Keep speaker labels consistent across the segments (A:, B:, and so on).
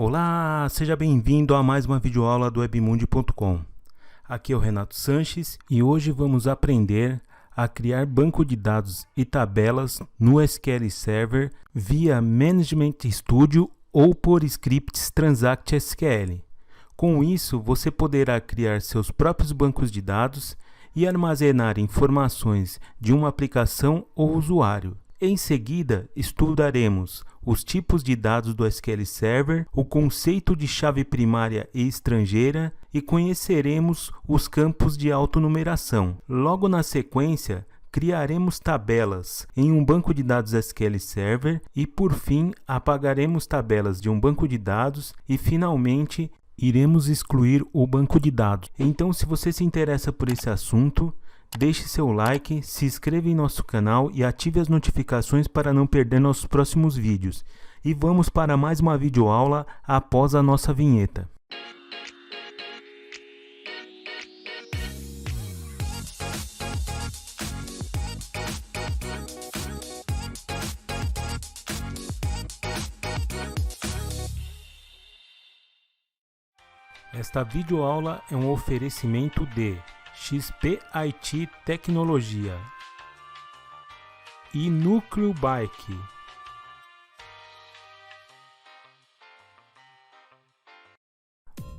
A: Olá, seja bem-vindo a mais uma videoaula do webmundi.com. Aqui é o Renato Sanches e hoje vamos aprender a criar banco de dados e tabelas no SQL Server via Management Studio ou por scripts Transact SQL. Com isso, você poderá criar seus próprios bancos de dados e armazenar informações de uma aplicação ou usuário. Em seguida, estudaremos os tipos de dados do SQL Server, o conceito de chave primária e estrangeira e conheceremos os campos de autonumeração. Logo na sequência, criaremos tabelas em um banco de dados SQL Server e, por fim, apagaremos tabelas de um banco de dados e, finalmente, iremos excluir o banco de dados. Então, se você se interessa por esse assunto, deixe seu like, se inscreva em nosso canal e ative as notificações para não perder nossos próximos vídeos. E vamos para mais uma videoaula após a nossa vinheta. Esta videoaula é um oferecimento de XP IT Tecnologia e Núcleo Bike.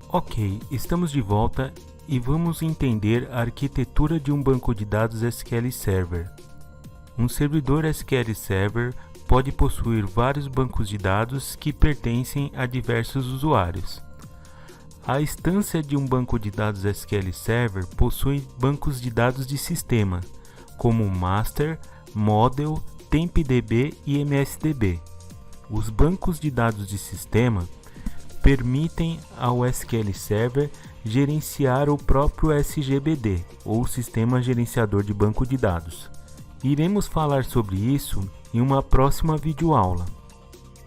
A: Ok, estamos de volta e vamos entender a arquitetura de um banco de dados SQL Server. Um servidor SQL Server pode possuir vários bancos de dados que pertencem a diversos usuários. A instância de um banco de dados SQL Server possui bancos de dados de sistema, como Master, Model, TempDB e MSDB. Os bancos de dados de sistema permitem ao SQL Server gerenciar o próprio SGBD, ou Sistema Gerenciador de Banco de Dados. Iremos falar sobre isso em uma próxima videoaula.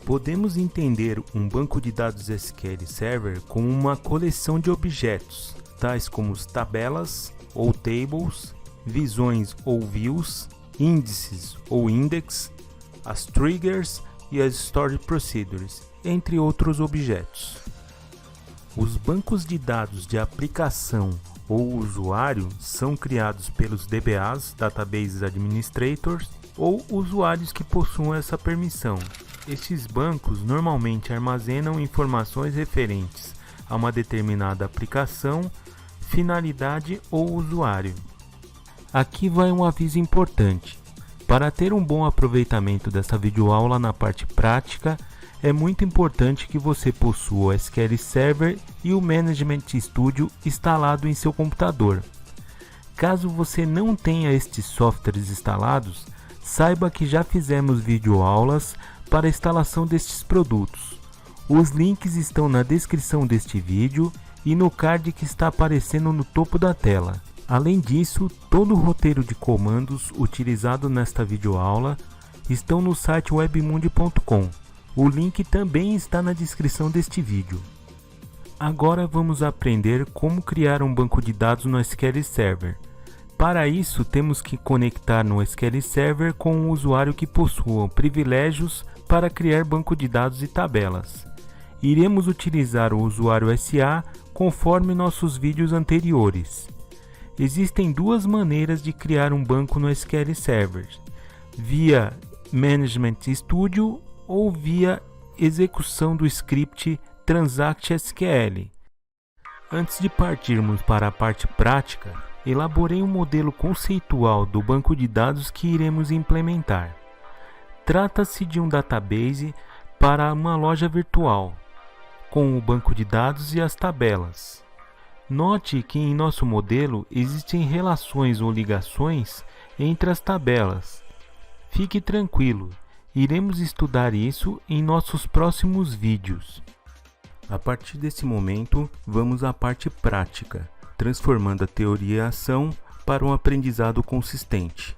A: Podemos entender um banco de dados SQL Server como uma coleção de objetos, tais como tabelas ou tables, visões ou views, índices ou index, as triggers e as storage procedures, entre outros objetos. Os bancos de dados de aplicação ou usuário são criados pelos DBAs, Database Administrators, ou usuários que possuam essa permissão. Estes bancos normalmente armazenam informações referentes a uma determinada aplicação, finalidade ou usuário. Aqui vai um aviso importante. Para ter um bom aproveitamento dessa videoaula na parte prática, é muito importante que você possua o SQL Server e o Management Studio instalado em seu computador. Caso você não tenha estes softwares instalados, saiba que já fizemos videoaulas para a instalação destes produtos. Os links estão na descrição deste vídeo e no card que está aparecendo no topo da tela. Além disso, todo o roteiro de comandos utilizado nesta videoaula estão no site webmundi.com. O link também está na descrição deste vídeo. Agora vamos aprender como criar um banco de dados no SQL Server. Para isso, temos que conectar no SQL Server com um usuário que possua privilégios para criar banco de dados e tabelas. Iremos utilizar o usuário SA conforme nossos vídeos anteriores. Existem duas maneiras de criar um banco no SQL Server: via Management Studio ou via execução do script Transact SQL. Antes de partirmos para a parte prática, elaborei um modelo conceitual do banco de dados que iremos implementar. Trata-se de um database para uma loja virtual, com o banco de dados e as tabelas. Note que em nosso modelo existem relações ou ligações entre as tabelas. Fique tranquilo, iremos estudar isso em nossos próximos vídeos. A partir desse momento, vamos à parte prática, transformando a teoria em ação para um aprendizado consistente.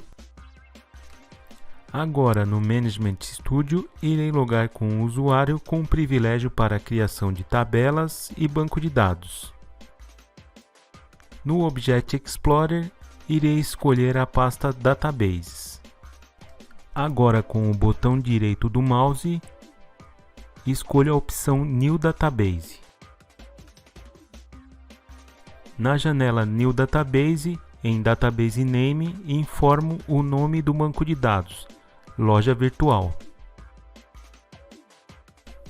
A: Agora, no Management Studio, irei logar com o usuário com privilégio para a criação de tabelas e banco de dados. No Object Explorer, irei escolher a pasta Databases. Agora, com o botão direito do mouse, escolha a opção New Database. Na janela New Database, em Database Name, informo o nome do banco de dados, Loja Virtual.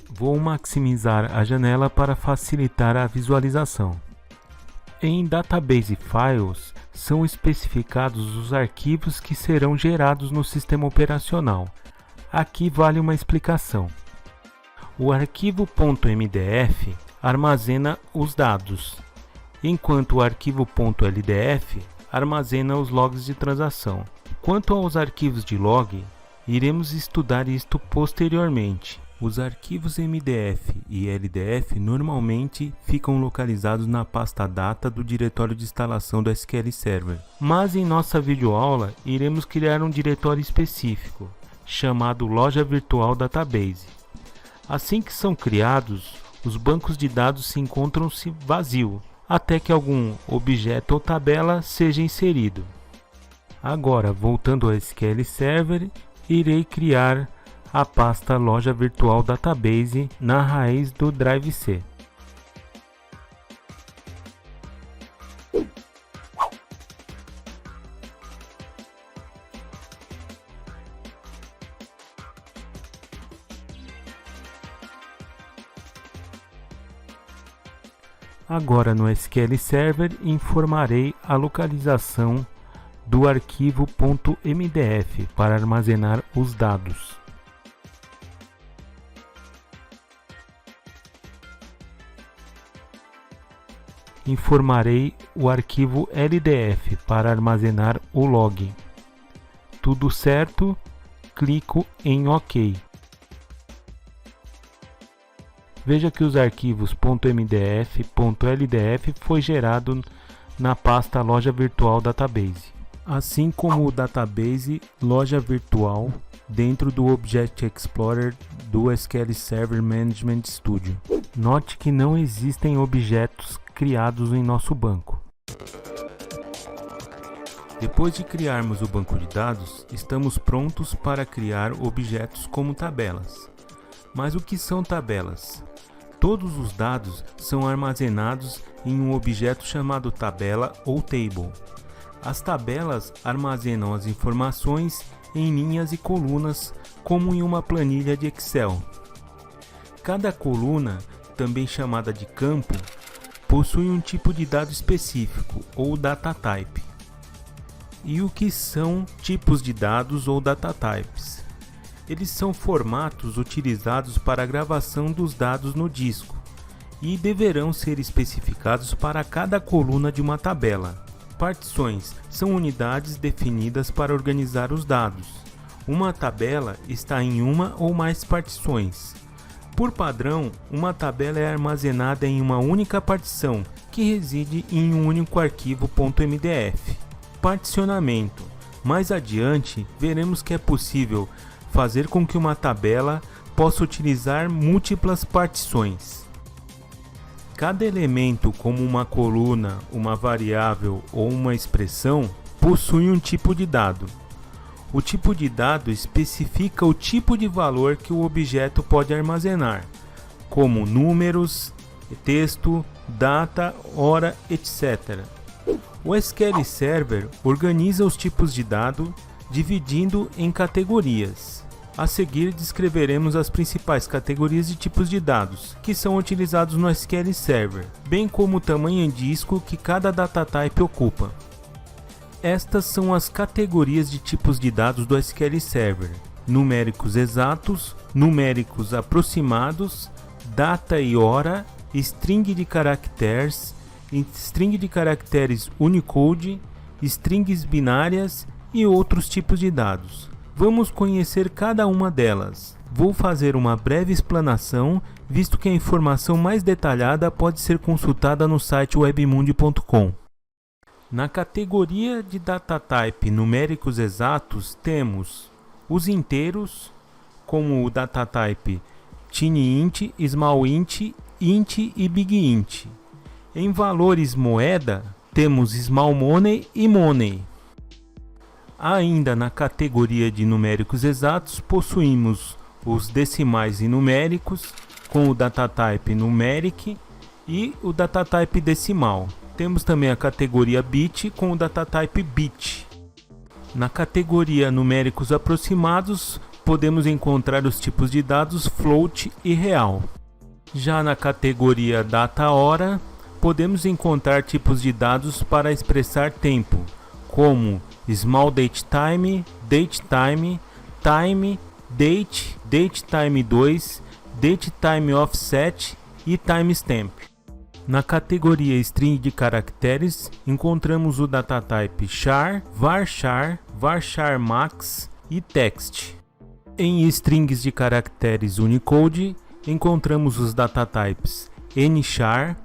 A: Vou maximizar a janela para facilitar a visualização. Em Database Files, são especificados os arquivos que serão gerados no sistema operacional. Aqui vale uma explicação. O arquivo .mdf armazena os dados, enquanto o arquivo .ldf armazena os logs de transação. Quanto aos arquivos de log, iremos estudar isto posteriormente. Os arquivos MDF e LDF normalmente ficam localizados na pasta data do diretório de instalação do SQL Server. Mas em nossa videoaula iremos criar um diretório específico, chamado Loja Virtual Database. Assim que são criados, os bancos de dados se encontram-se vazios, até que algum objeto ou tabela seja inserido. Agora, voltando ao SQL Server, irei criar a pasta Loja Virtual Database na raiz do Drive C. Agora no SQL Server informarei a localização do arquivo .mdf para armazenar os dados. Informarei o arquivo LDF para armazenar o log. Tudo certo, clico em OK. Veja que os arquivos .mdf, .ldf foi gerado na pasta Loja Virtual Database, assim como o database Loja Virtual dentro do Object Explorer do SQL Server Management Studio. Note que não existem objetos criados em nosso banco. Depois de criarmos o banco de dados, estamos prontos para criar objetos como tabelas. Mas o que são tabelas? Todos os dados são armazenados em um objeto chamado tabela ou table. As tabelas armazenam as informações em linhas e colunas, como em uma planilha de Excel. Cada coluna, também chamada de campo, possui um tipo de dado específico, ou data type. E o que são tipos de dados ou data types? Eles são formatos utilizados para a gravação dos dados no disco e deverão ser especificados para cada coluna de uma tabela. Partições são unidades definidas para organizar os dados. Uma tabela está em uma ou mais partições. Por padrão, uma tabela é armazenada em uma única partição, que reside em um único arquivo .mdf. Particionamento. Mais adiante, veremos que é possível fazer com que uma tabela possa utilizar múltiplas partições. Cada elemento, como uma coluna, uma variável ou uma expressão, possui um tipo de dado. O tipo de dado especifica o tipo de valor que o objeto pode armazenar, como números, texto, data, hora, etc. O SQL Server organiza os tipos de dado dividindo em categorias. A seguir descreveremos as principais categorias de tipos de dados que são utilizados no SQL Server, bem como o tamanho em disco que cada data type ocupa. Estas são as categorias de tipos de dados do SQL Server: numéricos exatos, numéricos aproximados, data e hora, string de caracteres, string de caracteres Unicode, strings binárias e outros tipos de dados. Vamos conhecer cada uma delas. Vou fazer uma breve explanação, visto que a informação mais detalhada pode ser consultada no site webmundi.com. Na categoria de data type numéricos exatos, temos os inteiros, como o data type TinyInt, SmallInt, Int e BigInt. Em valores moeda, temos Small Money e Money. Ainda na categoria de numéricos exatos, possuímos os decimais e numéricos, com o datatype numeric e o datatype decimal. Temos também a categoria bit com o datatype bit. Na categoria numéricos aproximados, podemos encontrar os tipos de dados float e real. Já na categoria data-hora, podemos encontrar tipos de dados para expressar tempo, como small datetime, datetime, time, date, datetime 2, datetime offset e timestamp. Na categoria string de caracteres, encontramos o datatype char, varchar, varchar max e text. Em strings de caracteres Unicode, encontramos os datatypes nchar,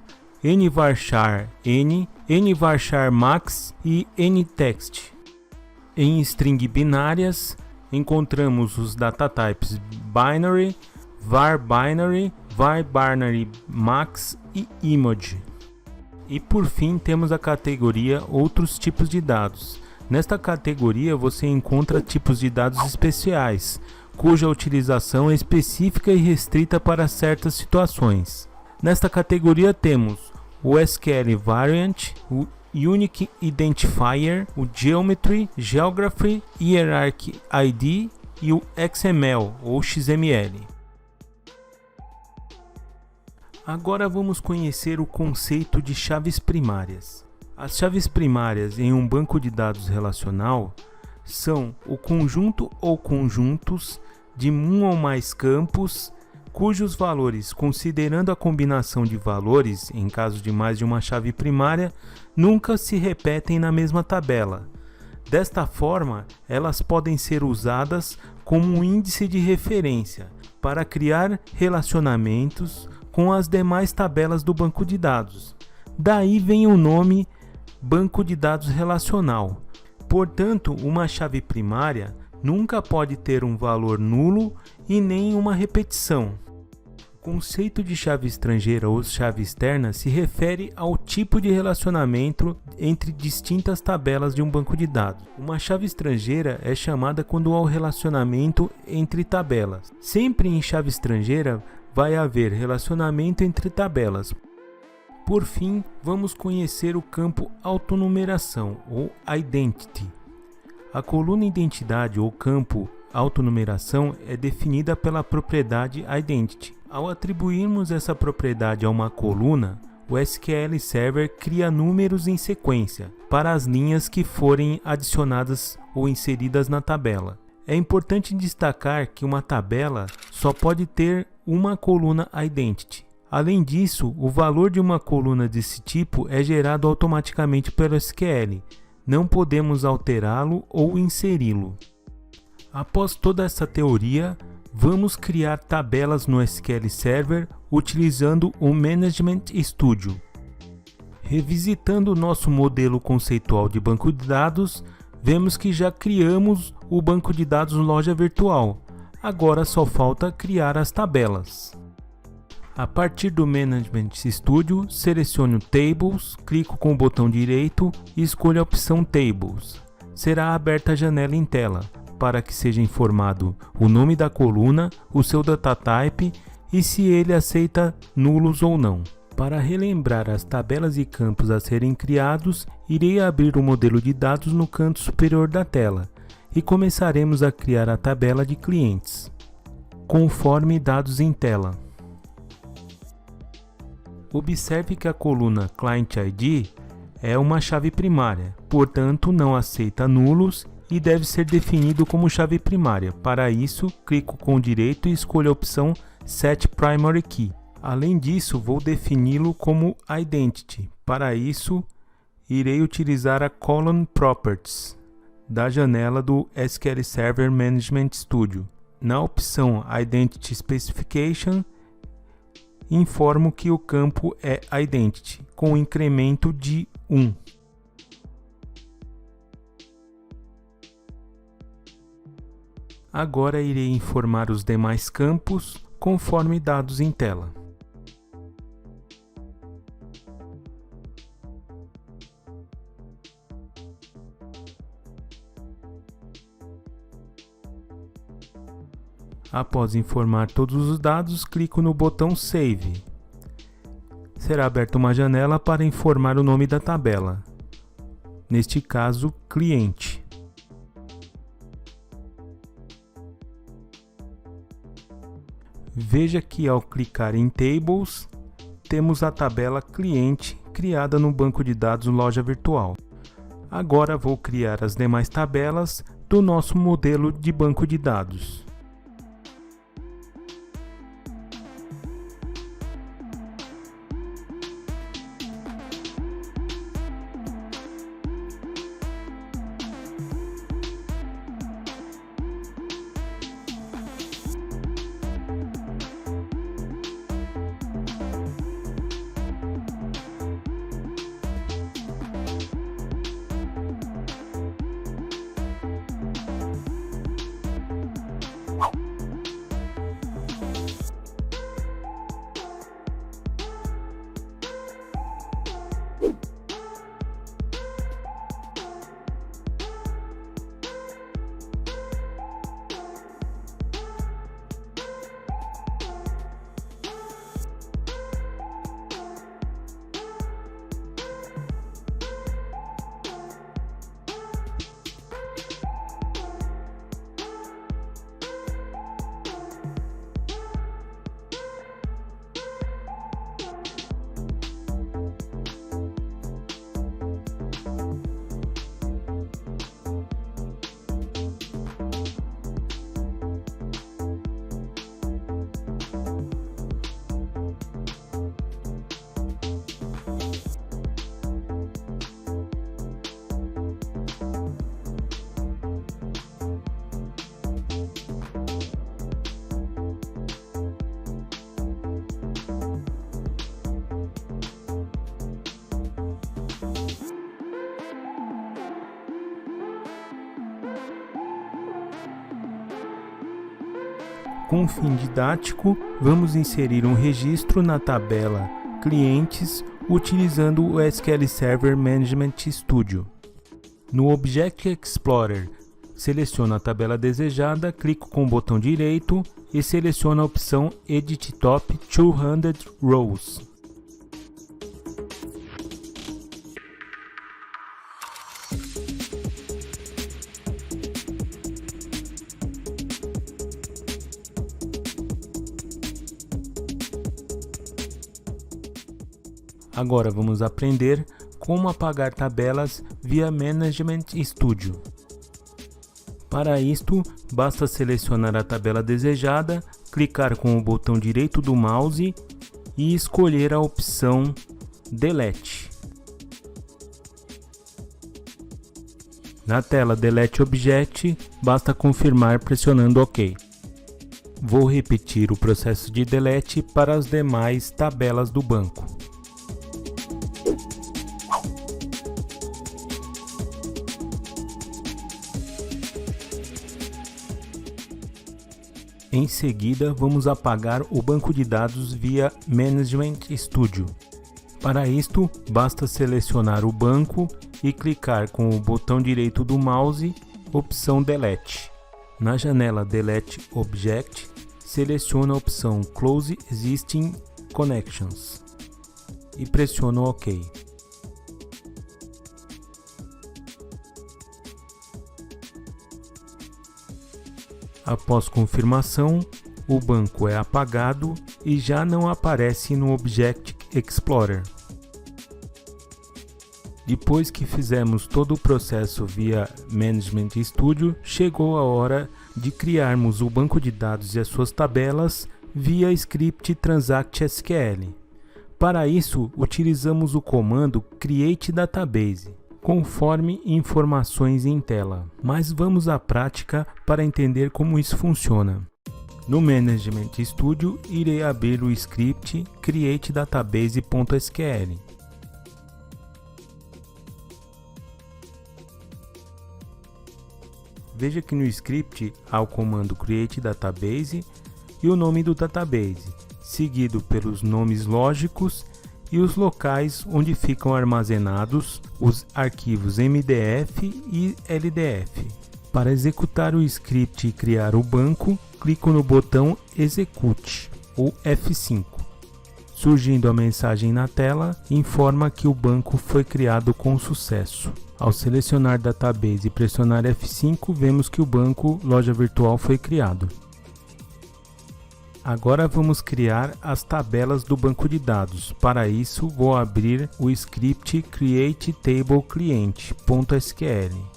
A: nvarchar n, nvarchar max e ntext. Em string binárias, encontramos os datatypes binary, var-binary, var-binary max e emoji. E por fim temos a categoria outros tipos de dados. Nesta categoria você encontra tipos de dados especiais, cuja utilização é específica e restrita para certas situações. Nesta categoria temos o SQL Variant, o Unique Identifier, o Geometry, Geography, Hierarchy ID e o XML ou XML. Agora vamos conhecer o conceito de chaves primárias. As chaves primárias em um banco de dados relacional são o conjunto ou conjuntos de um ou mais campos cujos valores, considerando a combinação de valores, em caso de mais de uma chave primária, nunca se repetem na mesma tabela. Desta forma, elas podem ser usadas como um índice de referência para criar relacionamentos com as demais tabelas do banco de dados. Daí vem o nome banco de dados relacional. Portanto, uma chave primária nunca pode ter um valor nulo e nem uma repetição. O conceito de chave estrangeira ou chave externa se refere ao tipo de relacionamento entre distintas tabelas de um banco de dados. Uma chave estrangeira é chamada quando há um relacionamento entre tabelas. Sempre em chave estrangeira vai haver relacionamento entre tabelas. Por fim, vamos conhecer o campo autonumeração ou identity. A coluna identidade ou campo autonumeração é definida pela propriedade identity. Ao atribuirmos essa propriedade a uma coluna, o SQL Server cria números em sequência para as linhas que forem adicionadas ou inseridas na tabela. É importante destacar que uma tabela só pode ter uma coluna identity. Além disso, o valor de uma coluna desse tipo é gerado automaticamente pelo SQL. Não podemos alterá-lo ou inseri-lo. Após toda essa teoria, vamos criar tabelas no SQL Server utilizando o Management Studio. Revisitando o nosso modelo conceitual de banco de dados, vemos que já criamos o banco de dados loja virtual. Agora só falta criar as tabelas. A partir do Management Studio, seleciono Tables, clico com o botão direito e escolho a opção Tables. Será aberta a janela em tela, para que seja informado o nome da coluna, o seu datatype e se ele aceita nulos ou não. Para relembrar as tabelas e campos a serem criados, irei abrir o modelo de dados no canto superior da tela e começaremos a criar a tabela de clientes, conforme dados em tela. Observe que a coluna Client ID é uma chave primária, portanto não aceita nulos e deve ser definido como chave primária. Para isso, clico com o direito e escolho a opção Set Primary Key. Além disso, vou defini-lo como Identity. Para isso, irei utilizar a Column Properties da janela do SQL Server Management Studio. Na opção Identity Specification, informo que o campo é Identity, com incremento de 1. Agora irei informar os demais campos conforme dados em tela. Após informar todos os dados, clico no botão Save. Será aberta uma janela para informar o nome da tabela, neste caso, cliente. Veja que ao clicar em Tables, temos a tabela cliente criada no banco de dados Loja Virtual. Agora vou criar as demais tabelas do nosso modelo de banco de dados. Com fim didático, vamos inserir um registro na tabela Clientes utilizando o SQL Server Management Studio. No Object Explorer, seleciono a tabela desejada, clico com o botão direito e seleciono a opção Edit Top 200 Rows. Agora vamos aprender como apagar tabelas via Management Studio. Para isto, basta selecionar a tabela desejada, clicar com o botão direito do mouse e escolher a opção Delete. Na tela Delete Object, basta confirmar pressionando OK. Vou repetir o processo de delete para as demais tabelas do banco. Em seguida, vamos apagar o banco de dados via Management Studio. Para isto, basta selecionar o banco e clicar com o botão direito do mouse, opção Delete. Na janela Delete Object, seleciono a opção Close Existing Connections e pressiono OK. Após confirmação, o banco é apagado e já não aparece no Object Explorer. Depois que fizemos todo o processo via Management Studio, chegou a hora de criarmos o banco de dados e as suas tabelas via script Transact SQL. Para isso, utilizamos o comando Create Database, conforme informações em tela. Mas vamos à prática para entender como isso funciona. No Management Studio, irei abrir o script Create Database.sql. Veja que no script há o comando Create Database e o nome do database, seguido pelos nomes lógicos e os locais onde ficam armazenados os arquivos MDF e LDF. Para executar o script e criar o banco, clico no botão Execute, ou F5. Surgindo a mensagem na tela, informa que o banco foi criado com sucesso. Ao selecionar Database e pressionar F5, vemos que o banco Loja Virtual foi criado. Agora vamos criar as tabelas do banco de dados. Para isso, vou abrir o script createTableClient.sql.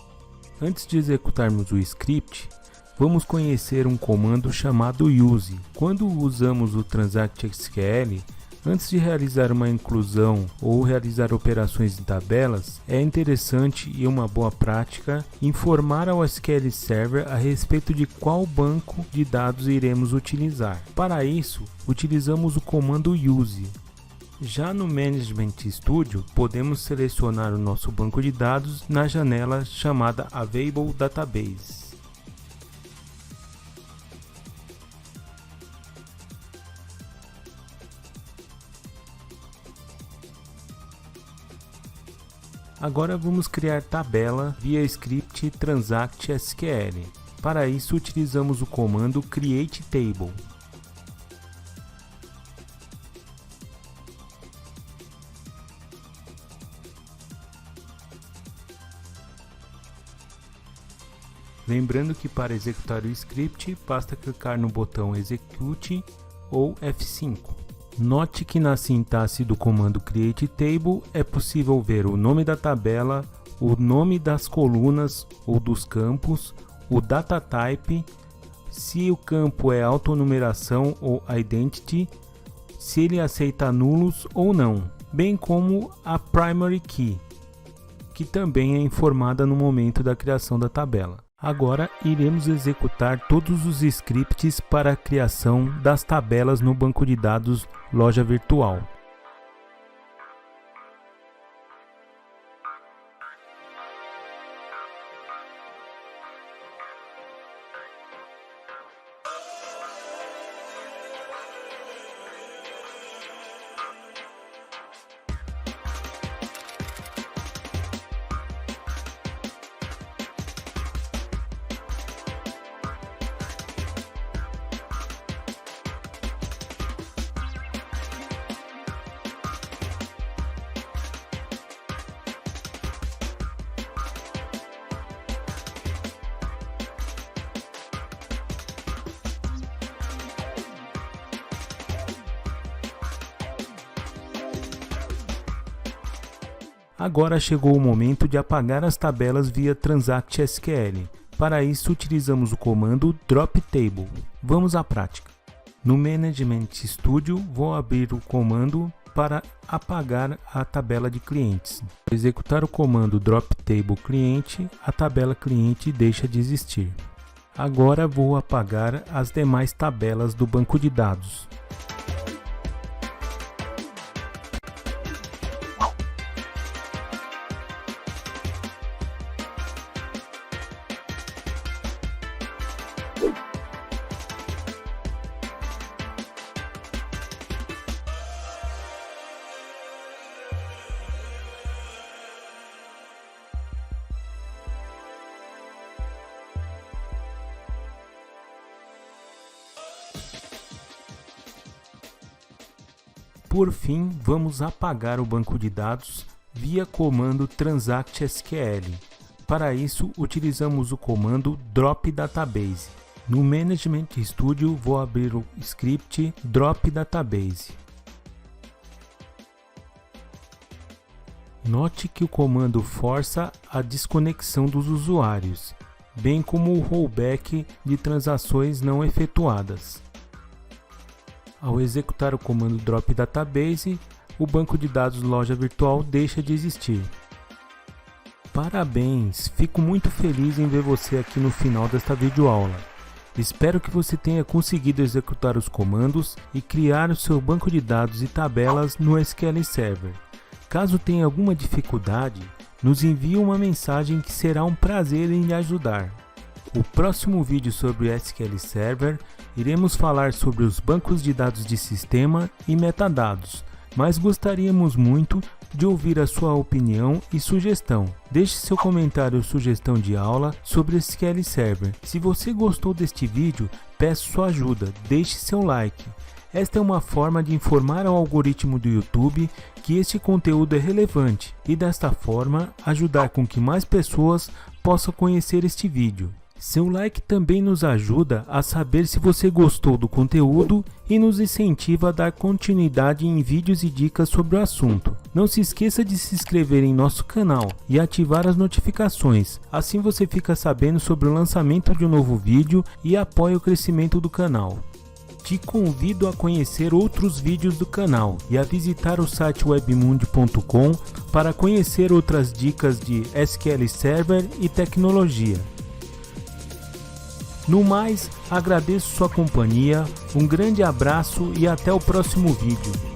A: Antes de executarmos o script, vamos conhecer um comando chamado use. Quando usamos o transact.sql, antes de realizar uma inclusão ou realizar operações em tabelas, é interessante e uma boa prática informar ao SQL Server a respeito de qual banco de dados iremos utilizar. Para isso, utilizamos o comando use. Já no Management Studio, podemos selecionar o nosso banco de dados na janela chamada Available Database. Agora vamos criar tabela via script transact.sql. Para isso utilizamos o comando createTable. Lembrando que para executar o script, basta clicar no botão Execute ou F5. Note que na sintaxe do comando createTable é possível ver o nome da tabela, o nome das colunas ou dos campos, o data type, se o campo é autonumeração ou identity, se ele aceita nulos ou não, bem como a primary key, que também é informada no momento da criação da tabela. Agora iremos executar todos os scripts para a criação das tabelas no banco de dados Loja Virtual. Agora chegou o momento de apagar as tabelas via transact.sql. Para isso utilizamos o comando dropTable. Vamos à prática. No Management Studio vou abrir o comando para apagar a tabela de clientes. Ao executar o comando dropTableClient, a tabela cliente deixa de existir. Agora vou apagar as demais tabelas do banco de dados. Por fim, vamos apagar o banco de dados via comando transact.sql. Para isso, utilizamos o comando dropDatabase. No Management Studio, vou abrir o script dropDatabase. Note que o comando força a desconexão dos usuários, bem como o rollback de transações não efetuadas. Ao executar o comando dropDatabase, o banco de dados Loja Virtual deixa de existir. Parabéns! Fico muito feliz em ver você aqui no final desta videoaula. Espero que você tenha conseguido executar os comandos e criar o seu banco de dados e tabelas no SQL Server. Caso tenha alguma dificuldade, nos envie uma mensagem que será um prazer em lhe ajudar. O próximo vídeo sobre o SQL Server, iremos falar sobre os bancos de dados de sistema e metadados, mas gostaríamos muito de ouvir a sua opinião e sugestão. Deixe seu comentário ou sugestão de aula sobre SQL Server. Se você gostou deste vídeo, peço sua ajuda, deixe seu like. Esta é uma forma de informar ao algoritmo do YouTube que este conteúdo é relevante e desta forma ajudar com que mais pessoas possam conhecer este vídeo. Seu like também nos ajuda a saber se você gostou do conteúdo e nos incentiva a dar continuidade em vídeos e dicas sobre o assunto. Não se esqueça de se inscrever em nosso canal e ativar as notificações, assim você fica sabendo sobre o lançamento de um novo vídeo e apoia o crescimento do canal. Te convido a conhecer outros vídeos do canal e a visitar o site webmundi.com para conhecer outras dicas de SQL Server e tecnologia. No mais, agradeço sua companhia, um grande abraço e até o próximo vídeo.